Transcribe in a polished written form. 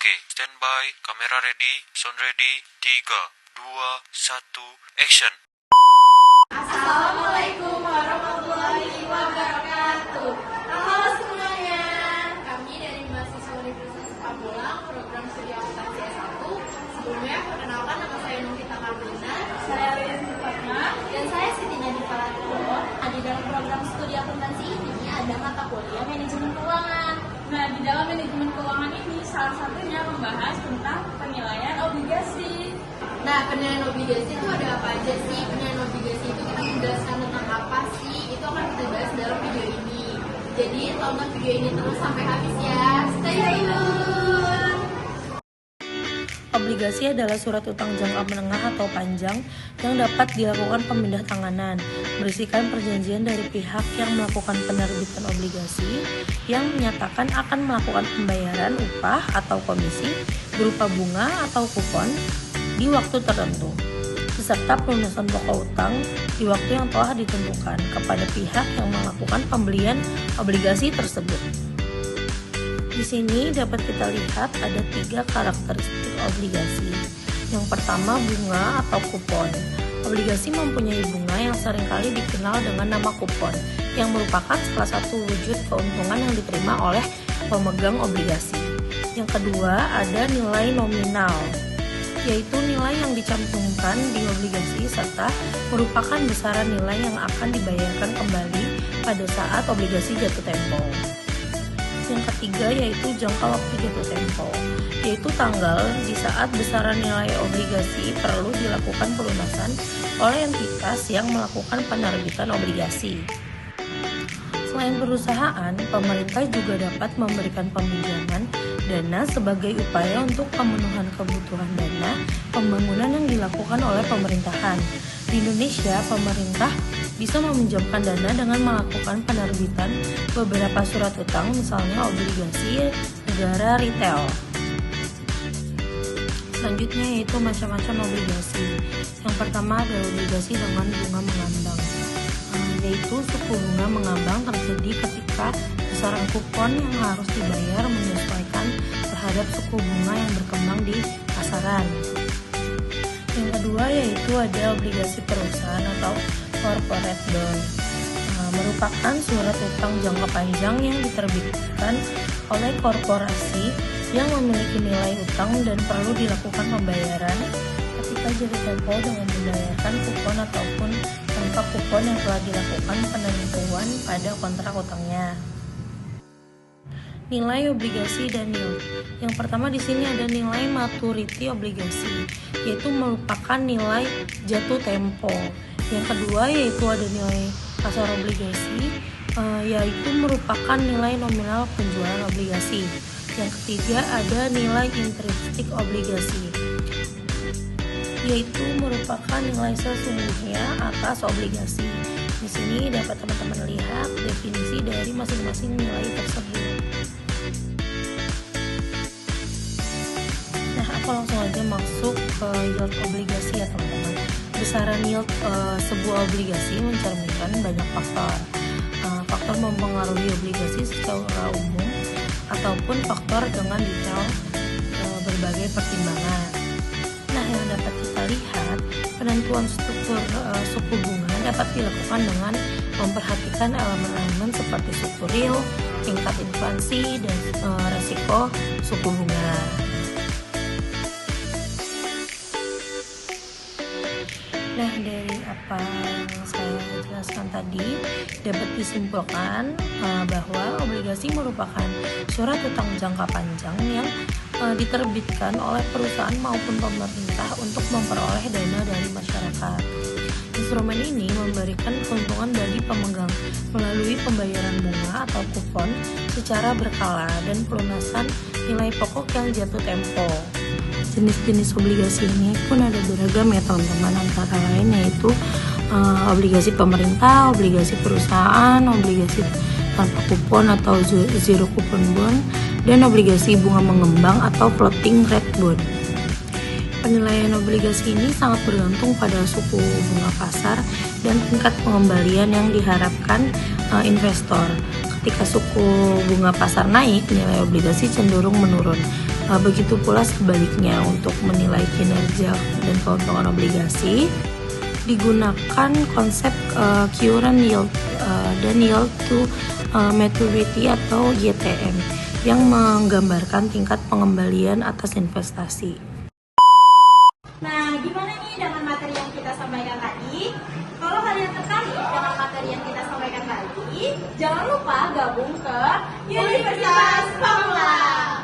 Oke, standby, kamera ready, sound ready, 3, 2, 1, action. Assalamualaikum warahmatullahi wabarakatuh. Halo semuanya, kami dari mahasiswa Universitas Pamulang, program studi akuntansi S1. Sebelumnya, perkenalkan nama saya Novita Karlina, saya Rian Fatma, dan saya Siti Nadi Falatko. Di dalam program studi akuntansi ini ada mata kuliah manajemen keuangan. Nah, di dalam manajemen keuangan ini salah satunya membahas tentang penilaian obligasi. Nah, penilaian obligasi itu ada apa aja sih? Penilaian obligasi itu kita menjelaskan tentang apa sih? Itu akan kita bahas dalam video ini. Jadi, tonton video ini terus sampai habis ya. Stay tune! Obligasi adalah surat utang jangka menengah atau panjang yang dapat dilakukan pemindah tanganan, berisikan perjanjian dari pihak yang melakukan penerbitan obligasi yang menyatakan akan melakukan pembayaran upah atau komisi berupa bunga atau kupon di waktu tertentu, beserta pelunasan pokok utang di waktu yang telah ditentukan kepada pihak yang melakukan pembelian obligasi tersebut. Di sini dapat kita lihat ada 3 karakteristik obligasi. Yang pertama, bunga atau kupon. Obligasi mempunyai bunga yang seringkali dikenal dengan nama kupon, yang merupakan salah satu wujud keuntungan yang diterima oleh pemegang obligasi. Yang kedua, ada nilai nominal, yaitu nilai yang dicantumkan di obligasi serta merupakan besaran nilai yang akan dibayarkan kembali pada saat obligasi jatuh tempo. Yang ketiga yaitu jangka waktu jatuh tempo, yaitu tanggal di saat besaran nilai obligasi perlu dilakukan pelunasan oleh entitas yang melakukan penerbitan obligasi. Selain perusahaan, pemerintah juga dapat memberikan peminjaman dana sebagai upaya untuk pemenuhan kebutuhan dana pembangunan yang dilakukan oleh pemerintahan. Di Indonesia, pemerintah bisa meminjamkan dana dengan melakukan penerbitan beberapa surat utang, misalnya obligasi negara retail. Selanjutnya yaitu macam-macam obligasi. Yang pertama ada obligasi dengan bunga mengambang, yaitu suku bunga mengambang terjadi ketika besaran kupon yang harus dibayar menyesuaikan terhadap suku bunga yang berkembang di pasaran. Yang kedua yaitu ada obligasi perusahaan atau corporate bond, merupakan surat utang jangka panjang yang diterbitkan oleh korporasi yang memiliki nilai utang dan perlu dilakukan pembayaran ketika jatuh tempo dengan membayarkan kupon ataupun tanpa kupon yang telah dilakukan penentuan pada kontrak utangnya. Nilai obligasi dan yield. Yang pertama di sini ada nilai maturity obligasi, yaitu merupakan nilai jatuh tempo. Yang kedua yaitu ada nilai pasar obligasi, yaitu merupakan nilai nominal penjualan obligasi. Yang ketiga ada nilai intrinsik obligasi, yaitu merupakan nilai sesungguhnya atas obligasi. Di sini dapat teman-teman lihat definisi dari masing-masing nilai tersebut. Nah, aku langsung aja masuk ke yield obligasi ya teman-teman. Besaran yield sebuah obligasi mencerminkan banyak faktor. Faktor mempengaruhi obligasi secara umum ataupun faktor dengan detail berbagai pertimbangan. Nah, yang dapat kita lihat, penentuan struktur suku bunga dapat dilakukan dengan memperhatikan elemen-elemen seperti suku real, tingkat inflasi, dan resiko suku bunga. Nah, dari apa yang saya jelaskan tadi dapat disimpulkan bahwa obligasi merupakan surat utang jangka panjang yang diterbitkan oleh perusahaan maupun pemerintah untuk memperoleh dana dari masyarakat. Instrumen ini memberikan keuntungan bagi pemegang melalui pembayaran bunga atau kupon secara berkala dan pelunasan nilai pokok yang jatuh tempo. Jenis-jenis obligasi ini pun ada beragam ya teman-teman, antara lain yaitu obligasi pemerintah, obligasi perusahaan, obligasi tanpa kupon atau zero coupon bond, dan obligasi bunga mengembang atau floating rate bond. Penilaian obligasi ini sangat bergantung pada suku bunga pasar dan tingkat pengembalian yang diharapkan investor. Ketika suku bunga pasar naik, nilai obligasi cenderung menurun. Begitu pula sebaliknya untuk menilai kinerja dan keuntungan obligasi digunakan konsep current yield dan yield to maturity atau YTM yang menggambarkan tingkat pengembalian atas investasi. Nah, gimana nih dengan materi yang kita sampaikan tadi? Kalau kalian tertarik dengan materi yang kita sampaikan tadi, jangan lupa gabung ke Universitas Pamulang.